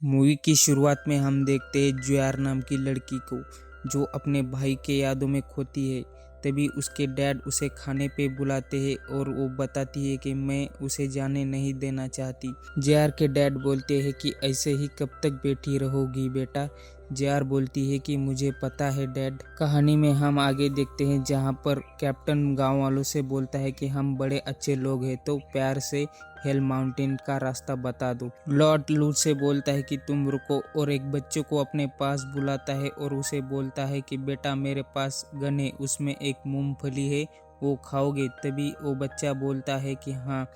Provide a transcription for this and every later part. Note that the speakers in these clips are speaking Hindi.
मूवी की शुरुआत में हम देखते हैं ज्वार नाम की लड़की को, जो अपने भाई के यादों में खोती है। तभी उसके डैड उसे खाने पे बुलाते हैं और वो बताती है कि मैं उसे जाने नहीं देना चाहती। जेआर के डैड बोलते हैं कि ऐसे ही कब तक बैठी रहोगी बेटा। जेआर बोलती है कि मुझे पता है डैड। कहानी में हम आगे देखते हैं जहाँ पर कैप्टन गांव वालों से बोलता है कि हम बड़े अच्छे लोग हैं, तो प्यार से हेल माउंटेन का रास्ता बता दो। लॉर्ड लूट से बोलता है कि तुम रुको, और एक बच्चे को अपने पास बुलाता है और उसे बोलता है कि बेटा मेरे पास गन है, उसमें एक मूंगफली है, वो खाओगे? तभी वो बच्चा बोलता है कि हाँ।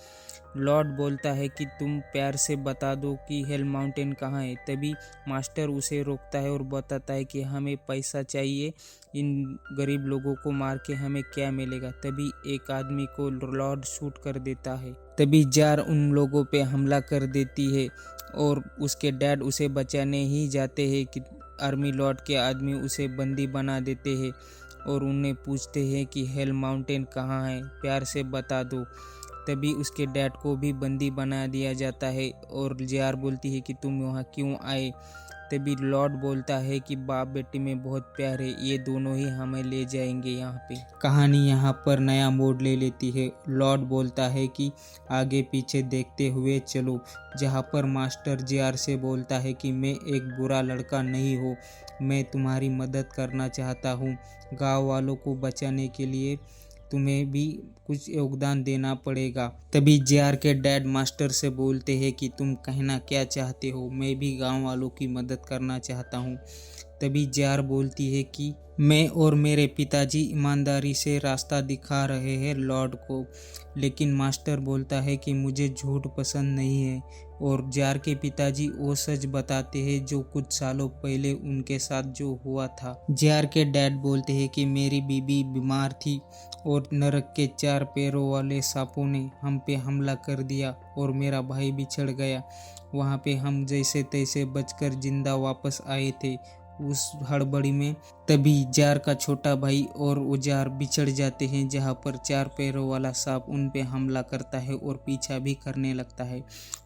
लॉर्ड बोलता है कि तुम प्यार से बता दो कि हेल माउंटेन कहाँ है। तभी मास्टर उसे रोकता है और बताता है कि हमें पैसा चाहिए, इन गरीब लोगों को मार के हमें क्या मिलेगा। तभी एक आदमी को लॉर्ड शूट कर देता है। तभी जार उन लोगों पे हमला कर देती है और उसके डैड उसे बचाने ही जाते हैं कि आर्मी लॉर्ड के आदमी उसे बंदी बना देते हैं और उन्हें पूछते हैं कि हेल माउंटेन कहाँ है, प्यार से बता दो। तभी उसके डैड को भी बंदी बना दिया जाता है और जेआर बोलती है कि तुम वहाँ क्यों आए। तभी लॉर्ड बोलता है कि बाप बेटी में बहुत प्यार है, ये दोनों ही हमें ले जाएंगे यहाँ पे। कहानी यहाँ पर नया मोड़ ले लेती है। लॉर्ड बोलता है कि आगे पीछे देखते हुए चलो, जहाँ पर मास्टर जेआर से बोलता है कि मैं एक बुरा लड़का नहीं हूँ, मैं तुम्हारी मदद करना चाहता हूँ। गाँव वालों को बचाने के लिए तुम्हें भी कुछ योगदान देना पड़ेगा। तभी जेआर के डैड मास्टर से बोलते हैं कि तुम कहना क्या चाहते हो, मैं भी गांव वालों की मदद करना चाहता हूँ। तभी जेआर बोलती है कि मैं और मेरे पिताजी ईमानदारी से रास्ता दिखा रहे हैं लॉर्ड को, लेकिन मास्टर बोलता है कि मुझे झूठ पसंद नहीं है। और जेआर के पिताजी वो सच बताते हैं जो कुछ सालों पहले उनके साथ जो हुआ था। जेआर के डैड बोलते हैं कि मेरी बीबी बीमार थी और नरक के 4 पैरों वाले सांपों ने हम पे हमला कर दिया और मेरा भाई बिछड़ गया। वहाँ पे हम जैसे तैसे बचकर जिंदा वापस आए थे उस हड़बड़ी में। तभी जार का छोटा भाई और औजार बिछड़ जाते हैं, जहाँ पर 4 पैरों वाला सांप उन पे हमला करता है और पीछा भी करने लगता है।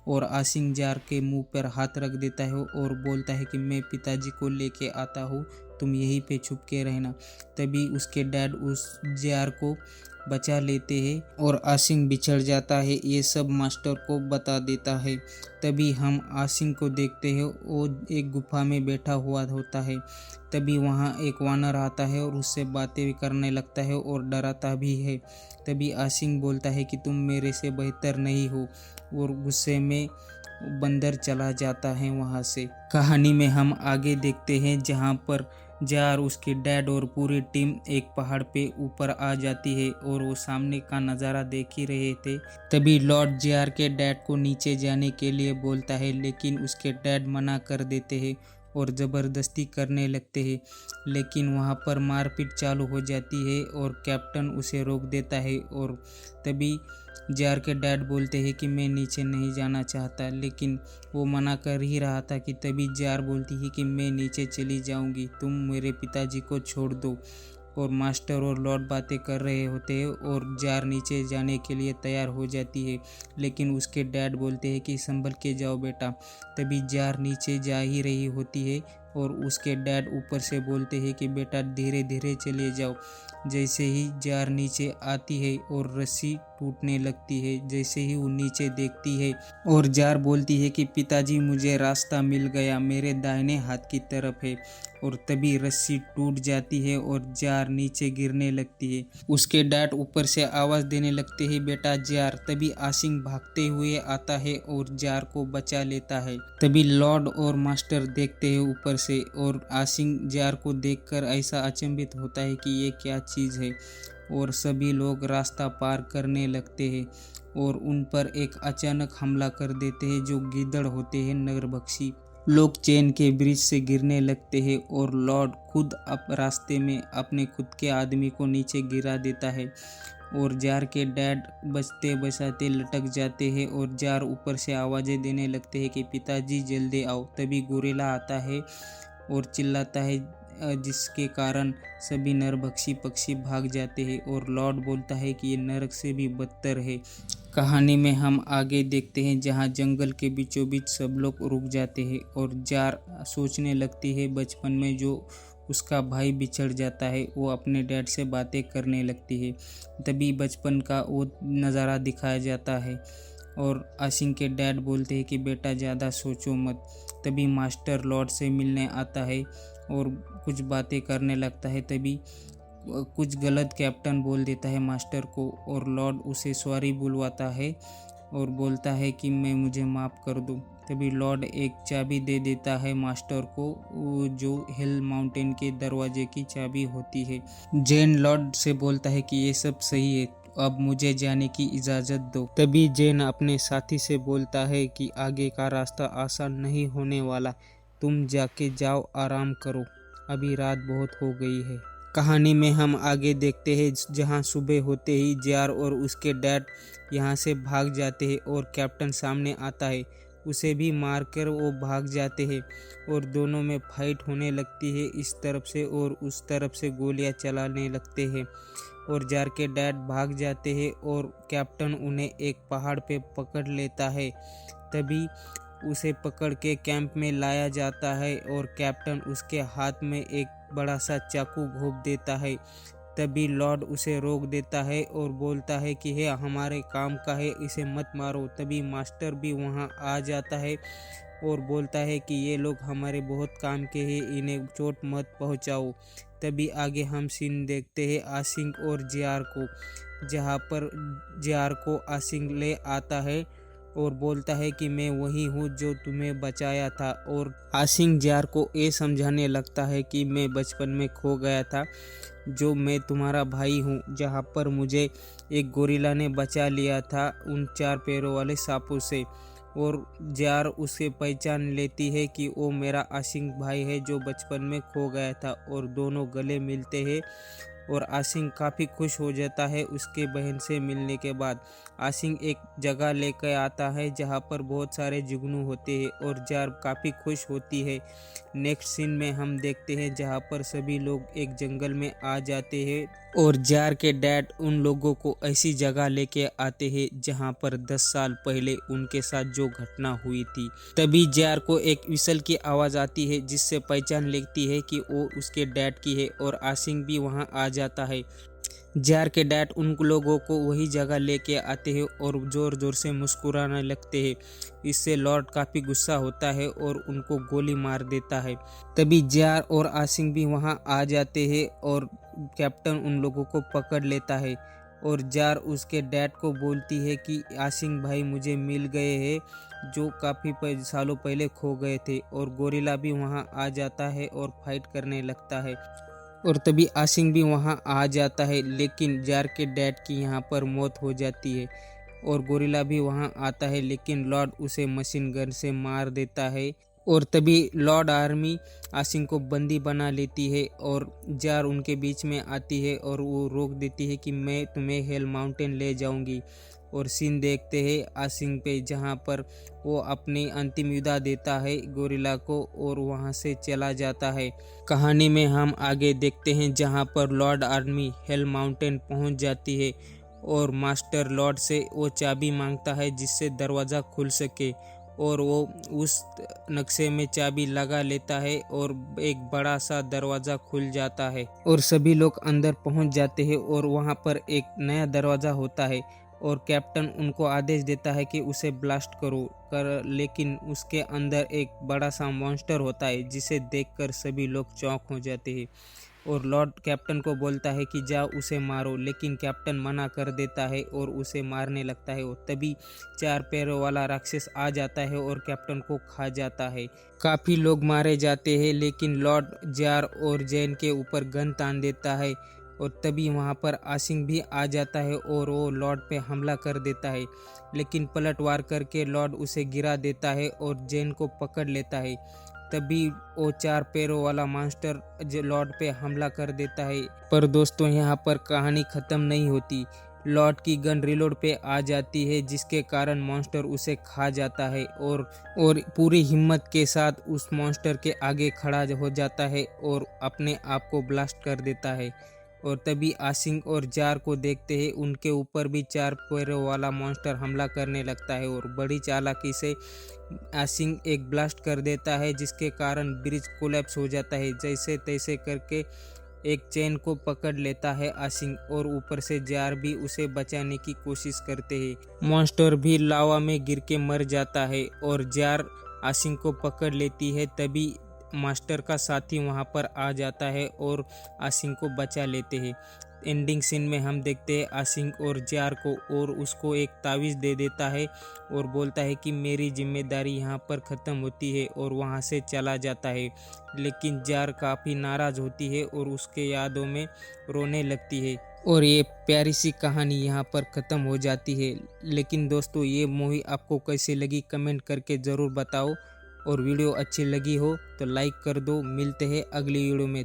और आसिंग जार के मुंह पर हाथ रख देता है और बोलता है कि मैं पिताजी को लेके आता हूँ, तुम यहीं पे छुप के रहना। तभी उसके डैड उस जार को बचा लेते हैं और आसिंग बिछड़ जाता है, ये सब मास्टर को बता देता है। तभी हम आसिंग को देखते हैं, वो एक गुफा में बैठा हुआ होता है। तभी वहाँ एक वानर आता है और उससे बातें भी करने लगता है और डराता भी है। तभी आसिंग बोलता है कि तुम मेरे से बेहतर नहीं हो, और गुस्से में बंदर चला जाता है वहाँ से। कहानी में हम आगे देखते हैं जहाँ पर जार, उसके डैड और पूरी टीम एक पहाड़ पे ऊपर आ जाती है और वो सामने का नज़ारा देख ही रहे थे। तभी लॉर्ड जार के डैड को नीचे जाने के लिए बोलता है, लेकिन उसके डैड मना कर देते हैं और ज़बरदस्ती करने लगते हैं। लेकिन वहाँ पर मारपीट चालू हो जाती है और कैप्टन उसे रोक देता है। और तभी जार के डैड बोलते हैं कि मैं नीचे नहीं जाना चाहता, लेकिन वो मना कर ही रहा था कि तभी जार बोलती है कि मैं नीचे चली जाऊंगी, तुम मेरे पिताजी को छोड़ दो। और मास्टर और लॉर्ड बातें कर रहे होते हैं और जार नीचे जाने के लिए तैयार हो जाती है, लेकिन उसके डैड बोलते हैं कि संभल के जाओ बेटा। तभी जार नीचे जा ही रही होती है और उसके डैड ऊपर से बोलते हैं कि बेटा धीरे धीरे चले जाओ। जैसे ही जार नीचे आती है और रस्सी टूटने लगती है, जैसे ही वो नीचे देखती है और जार बोलती है कि पिताजी मुझे रास्ता मिल गया, मेरे दाहिने हाथ की तरफ है। और तभी रस्सी टूट जाती है और जार नीचे गिरने लगती है। उसके डैड ऊपर से आवाज़ देने लगते हैं, बेटा जार। तभी आसिंग भागते हुए आता है और जार को बचा लेता है। तभी लॉर्ड और मास्टर देखते हैं ऊपर से और आसिंग जार को देखकर ऐसा अचंभित होता है कि ये क्या चीज़ है। और सभी लोग रास्ता पार करने लगते हैं और उन पर एक अचानक हमला कर देते हैं जो गीदड़ होते हैं, नरभक्षी लोग चेन के ब्रिज से गिरने लगते हैं और लॉर्ड खुद रास्ते में अपने खुद के आदमी को नीचे गिरा देता है। और जार के डैड बचते बचाते लटक जाते हैं और जार ऊपर से आवाज़ें देने लगते हैं कि पिताजी जल्दी आओ। तभी गोरिल्ला आता है और चिल्लाता है, जिसके कारण सभी नरभक्षी पक्षी भाग जाते हैं और लॉर्ड बोलता है कि ये नरक से भी बदतर है। कहानी में हम आगे देखते हैं जहाँ जंगल के बीचों बीच सब लोग रुक जाते हैं और जार सोचने लगती है बचपन में जो उसका भाई बिछड़ जाता है। वो अपने डैड से बातें करने लगती है। तभी बचपन का वो नज़ारा दिखाया जाता है और आसिम के डैड बोलते हैं कि बेटा ज़्यादा सोचो मत। तभी मास्टर लॉर्ड से मिलने आता है और कुछ बातें करने लगता है। तभी कुछ गलत कैप्टन बोल देता है मास्टर को और लॉर्ड उसे सॉरी बुलवाता है और बोलता है कि मुझे माफ़ कर दो। तभी लॉर्ड एक चाबी दे देता है मास्टर को, जो हिल माउंटेन के दरवाजे की चाबी होती है। जेन लॉर्ड से बोलता है कि ये सब सही है, अब मुझे जाने की इजाज़त दो। तभी जेन अपने साथी से बोलता है कि आगे का रास्ता आसान नहीं होने वाला, तुम जाके जाओ, आराम करो, अभी रात बहुत हो गई है। कहानी में हम आगे देखते हैं जहां सुबह होते ही जार और उसके डैड यहां से भाग जाते हैं और कैप्टन सामने आता है। उसे भी मारकर वो भाग जाते हैं और दोनों में फाइट होने लगती है। इस तरफ से और उस तरफ से गोलियां चलाने लगते हैं और जार के डैड भाग जाते हैं और कैप्टन उन्हें एक पहाड़ पे पकड़ लेता है। तभी उसे पकड़ के कैंप में लाया जाता है और कैप्टन उसके हाथ में एक बड़ा सा चाकू घोंप देता है। तभी लॉर्ड उसे रोक देता है और बोलता है कि ये हमारे काम का है, इसे मत मारो। तभी मास्टर भी वहां आ जाता है और बोलता है कि ये लोग हमारे बहुत काम के हैं, इन्हें चोट मत पहुंचाओ। तभी आगे हम सीन देखते हैं आसिंग और जियार को, जहां पर जियार को आसिंग ले आता है और बोलता है कि मैं वही हूँ जो तुम्हें बचाया था। और आसिंग जार को ये समझाने लगता है कि मैं बचपन में खो गया था, जो मैं तुम्हारा भाई हूँ, जहाँ पर मुझे एक गोरिल्ला ने बचा लिया था उन 4 पैरों वाले सांपों से। और जार उसे पहचान लेती है कि वो मेरा आसिंग भाई है जो बचपन में खो गया था और दोनों गले मिलते हैं और आसिंग काफ़ी खुश हो जाता है उसके बहन से मिलने के बाद। आसिंग एक जगह लेकर आता है जहाँ पर बहुत सारे जुगनू होते हैं और जार काफ़ी खुश होती है। नेक्स्ट सीन में हम देखते हैं जहाँ पर सभी लोग एक जंगल में आ जाते हैं और जार के डैड उन लोगों को ऐसी जगह लेके आते हैं जहाँ पर 10 साल पहले उनके साथ जो घटना हुई थी। तभी जार को एक विसल की आवाज़ आती है जिससे पहचान लेती है कि वो उसके डैड की है और आसिंग भी वहाँ आ जाता है। जार के डैड उन लोगों को वही जगह लेके आते हैं और ज़ोर ज़ोर से मुस्कुराने लगते हैं। इससे लॉर्ड काफ़ी गुस्सा होता है और उनको गोली मार देता है। तभी जार और आसिंग भी वहाँ आ जाते हैं और कैप्टन उन लोगों को पकड़ लेता है और जार उसके डैड को बोलती है कि आसिंग भाई मुझे मिल गए हैं, जो काफ़ी सालों पहले खो गए थे। और गोरिल्ला भी वहाँ आ जाता है और फाइट करने लगता है और तभी आसिंग भी वहाँ आ जाता है, लेकिन जार के डैड की यहाँ पर मौत हो जाती है। और गोरिल्ला भी वहाँ आता है लेकिन लॉर्ड उसे मशीन गन से मार देता है। और तभी लॉर्ड आर्मी आसिंग को बंदी बना लेती है और जार उनके बीच में आती है और वो रोक देती है कि मैं तुम्हें हेल माउंटेन ले जाऊंगी। और सीन देखते हैं आसिंग पे जहाँ पर वो अपनी अंतिम विदा देता है गोरिल्ला को और वहाँ से चला जाता है। कहानी में हम आगे देखते हैं जहाँ पर लॉर्ड आर्मी हेल माउंटेन पहुँच जाती है और मास्टर लॉर्ड से वो चाबी मांगता है जिससे दरवाज़ा खुल सके और वो उस नक्शे में चाबी लगा लेता है और एक बड़ा सा दरवाज़ा खुल जाता है और सभी लोग अंदर पहुंच जाते हैं और वहां पर एक नया दरवाज़ा होता है और कैप्टन उनको आदेश देता है कि उसे ब्लास्ट करो लेकिन उसके अंदर एक बड़ा सा मॉन्स्टर होता है जिसे देखकर सभी लोग चौंक हो जाते हैं। और लॉर्ड कैप्टन को बोलता है कि जाओ उसे मारो, लेकिन कैप्टन मना कर देता है और उसे मारने लगता है। और तभी 4 पैरों वाला राक्षस आ जाता है और कैप्टन को खा जाता है। काफ़ी लोग मारे जाते हैं लेकिन लॉर्ड जार और जैन के ऊपर गन तान देता है और तभी वहाँ पर आसिंग भी आ जाता है और वो लॉर्ड पे हमला कर देता है, लेकिन पलटवार करके लॉर्ड उसे गिरा देता है और जैन को पकड़ लेता है। तभी वो 4 पैरों वाला मॉन्स्टर लॉर्ड पे हमला कर देता है। पर दोस्तों यहाँ पर कहानी ख़त्म नहीं होती। लॉर्ड की गन रिलोड पे आ जाती है जिसके कारण मॉन्स्टर उसे खा जाता है और पूरी हिम्मत के साथ उस मॉन्स्टर के आगे खड़ा हो जाता है और अपने आप को ब्लास्ट कर देता है। और तभी आसिंग और जार को देखते हैं उनके ऊपर भी 4 पैरों वाला मॉन्स्टर हमला करने लगता है और बड़ी चालाकी से आसिंग एक ब्लास्ट कर देता है, जिसके कारण ब्रिज कोलैप्स हो जाता है। जैसे तैसे करके एक चेन को पकड़ लेता है आसिंग और ऊपर से जार भी उसे बचाने की कोशिश करते हैं। मॉन्स्टर भी लावा में गिर के मर जाता है और जार आसिंग को पकड़ लेती है। तभी मास्टर का साथी वहां पर आ जाता है और आसिंग को बचा लेते हैं। एंडिंग सीन में हम देखते हैं आसिंग और जार को, और उसको एक तावीज़ दे देता है और बोलता है कि मेरी जिम्मेदारी यहाँ पर ख़त्म होती है, और वहाँ से चला जाता है। लेकिन जार काफ़ी नाराज़ होती है और उसके यादों में रोने लगती है और ये प्यारी सी कहानी यहाँ पर ख़त्म हो जाती है। लेकिन दोस्तों, ये मूवी आपको कैसी लगी कमेंट करके ज़रूर बताओ, और वीडियो अच्छी लगी हो तो लाइक कर दो। मिलते हैं अगली वीडियो में।